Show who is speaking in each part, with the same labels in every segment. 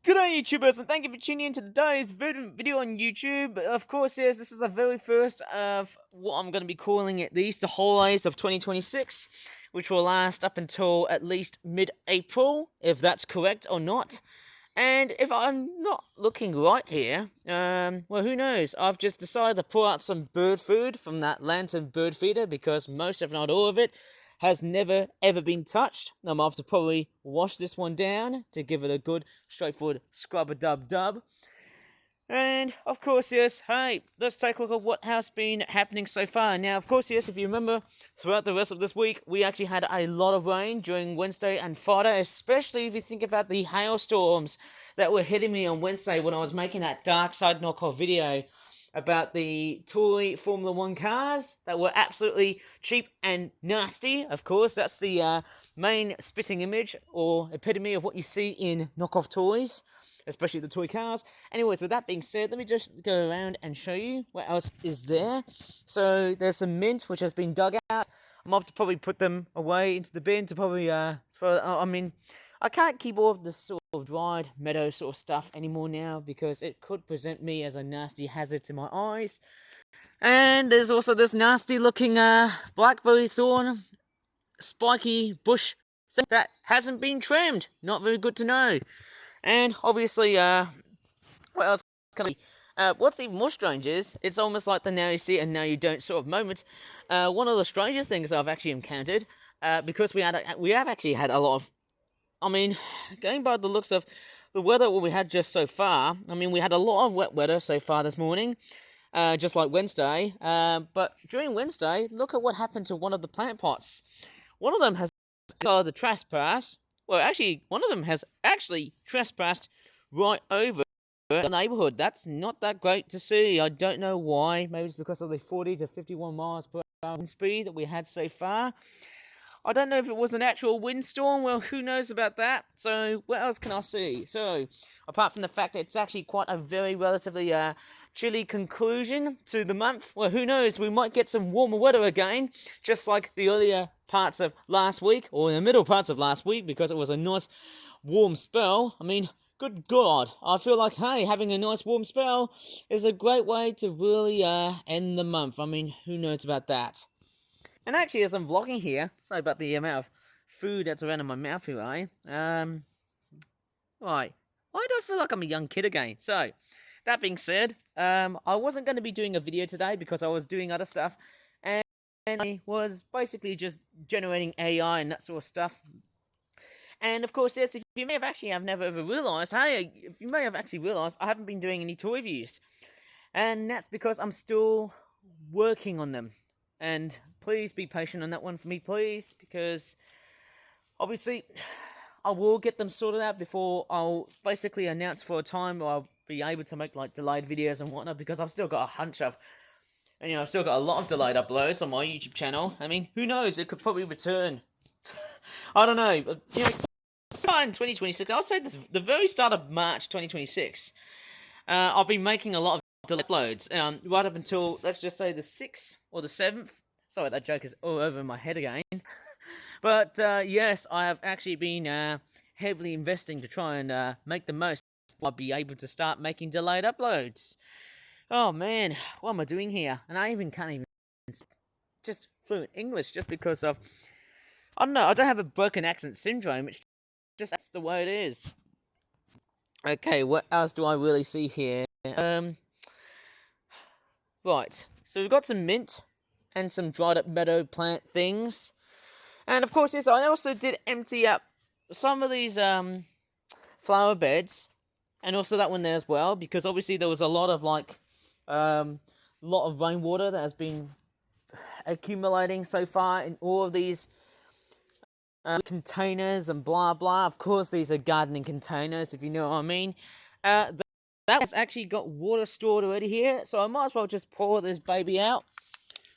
Speaker 1: G'day YouTubers, and thank you for tuning in to today's video on YouTube. Of course, yes, this is the very first of what I'm going to be calling it the Easter holidays of 2026, which will last up until at least mid-April, if that's correct or not. And if I'm not looking right here, well, who knows? I've just decided to pull out some bird food from that lantern bird feeder because most, if not all of it, has never ever been touched. I'm off to probably wash this one down to give it a good straightforward scrub-a-dub-dub. And of course, yes, hey, let's take a look at what has been happening so far. Now, of course, yes, if you remember, throughout the rest of this week, we actually had a lot of rain during Wednesday and Friday, especially if you think about the hailstorms that were hitting me on Wednesday when I was making that Dark Side knockoff video about the toy Formula 1 cars that were absolutely cheap and nasty. Of course, that's the main spitting image or epitome of what you see in knockoff toys, especially the toy cars. Anyways, with that being said, let me just go around and show you what else is there. So there's some mint which has been dug out. I'm off to probably put them away into the bin to probably I can't keep all of this sort of dried meadow sort of stuff anymore now because it could present me as a nasty hazard to my eyes. And there's also this nasty looking blackberry thorn spiky bush thing that hasn't been trimmed. Not very good to know. And obviously, what else can I... what's even more strange is, it's almost like the now you see and now you don't sort of moment. One of the strangest things I've actually encountered, because we have actually had a lot of... I mean, going by the looks of the weather what we had just so far, I mean, we had a lot of wet weather so far this morning, just like Wednesday. But during Wednesday, look at what happened to one of the plant pots. One of them has started the trespass. Well, actually, one of them has actually trespassed right over the neighborhood. That's not that great to see. I don't know why. Maybe it's because of the 40 to 51 miles per hour wind speed that we had so far. I don't know if it was an actual windstorm. Well, who knows about that? So, what else can I see? So, apart from the fact that it's actually quite a very relatively chilly conclusion to the month, well, who knows? We might get some warmer weather again, just like the earlier parts of last week, or in the middle parts of last week, because it was a nice warm spell. I mean, good God, I feel like, hey, having a nice warm spell is a great way to really end the month. I mean, who knows about that? And actually, as I'm vlogging here, sorry about the amount of food that's around in my mouth here, right? Right. Why do I feel like I'm a young kid again? So, that being said, I wasn't going to be doing a video today because I was doing other stuff, and I was basically just generating AI and that sort of stuff. And of course, yes, if you may have never ever realised, hey, if you may have actually realised, I haven't been doing any toy reviews. And that's because I'm still working on them. And please be patient on that one for me, please, because obviously I will get them sorted out before I'll basically announce for a time where I'll be able to make like delayed videos and whatnot, because I've still got a hunch of, and I've still got a lot of delayed uploads on my YouTube channel. I mean, who knows, it could probably return. I don't know, but, in 2026, I'll say this, the very start of March 2026, I'll be making a lot of uploads, right up until, let's just say, the 6th or the 7th. Sorry, that joke is all over my head again. But, yes, I have actually been heavily investing to try and make the most. I'll be able to start making delayed uploads. Oh, man, what am I doing here? And I can't even just fluent English just because of, I don't know, I don't have a broken accent syndrome. It's just, that's the way it is. Okay, what else do I really see here? Right, so we've got some mint and some dried up meadow plant things. And of course, yes, I also did empty up some of these flower beds, and also that one there as well, because obviously there was a lot of rainwater that has been accumulating so far in all of these containers and blah blah. Of course, these are gardening containers, if you know what I mean. That has actually got water stored already here, so I might as well just pour this baby out.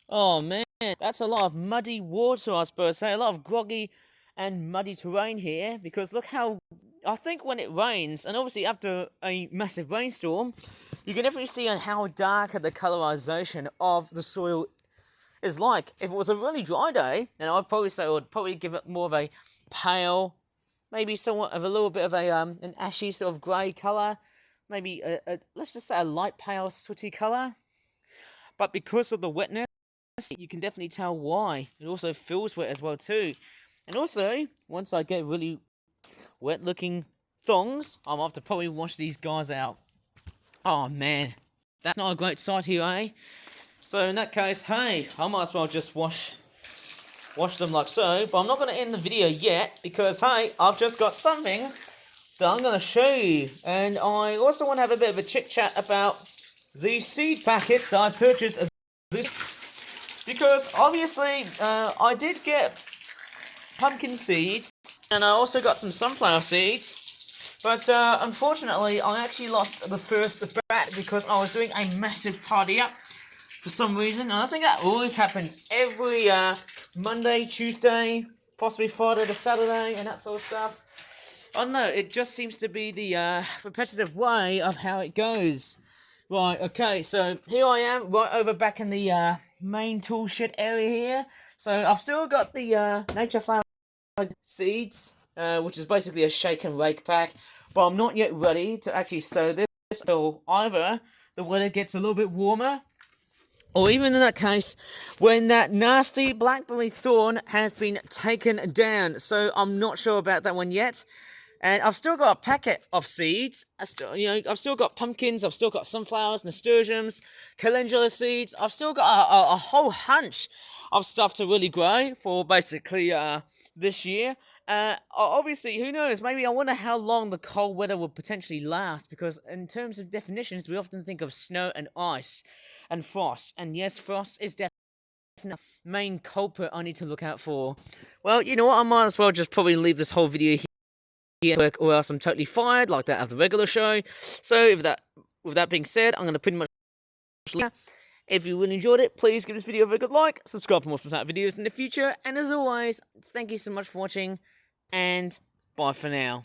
Speaker 1: Oh man, that's a lot of muddy water, I suppose, say, a lot of groggy and muddy terrain here, because look how, I think when it rains, and obviously after a massive rainstorm, you can definitely see on how dark the colorization of the soil is like. If it was a really dry day, then I'd probably say I would probably give it more of a pale maybe somewhat of a little bit of a an ashy sort of grey colour, maybe let's just say a light pale sooty colour. But because of the wetness, you can definitely tell why. It also feels wet as well too. And also, once I get really wet looking thongs, I'm gonna have to probably wash these guys out. Oh man, that's not a great sight here, eh? So in that case, hey, I might as well just wash them like so. But I'm not going to end the video yet because, hey, I've just got something that I'm going to show you. And I also want to have a bit of a chit-chat about these seed packets that I purchased. Because, obviously, I did get pumpkin seeds. And I also got some sunflower seeds. But, unfortunately, I actually lost the first batch because I was doing a massive tidy up for some reason. And I think that always happens every Monday, Tuesday, possibly Friday to Saturday, and that sort of stuff. I don't know, it just seems to be the repetitive way of how it goes. Right, okay, so here I am, right over back in the main tool shed area here. So I've still got the Nature Flower seeds, which is basically a shake and rake pack, but I'm not yet ready to actually sow this until either the weather gets a little bit warmer, or even in that case, when that nasty blackberry thorn has been taken down. So I'm not sure about that one yet. And I've still got a packet of seeds. I've still got pumpkins. I've still got sunflowers, nasturtiums, calendula seeds. I've still got a whole hunch of stuff to really grow for basically this year. Obviously, who knows? Maybe I wonder how long the cold weather will potentially last. Because in terms of definitions, we often think of snow and ice and frost. And yes, frost is definitely the main culprit I need to look out for. Well, you know what? I might as well just probably leave this whole video here, or else I'm totally fired, like that of the regular show. So, with that being said, I'm going to pretty much. If you really enjoyed it, please give this video a very good like, subscribe for more from that videos in the future, and as always, thank you so much for watching, and bye for now.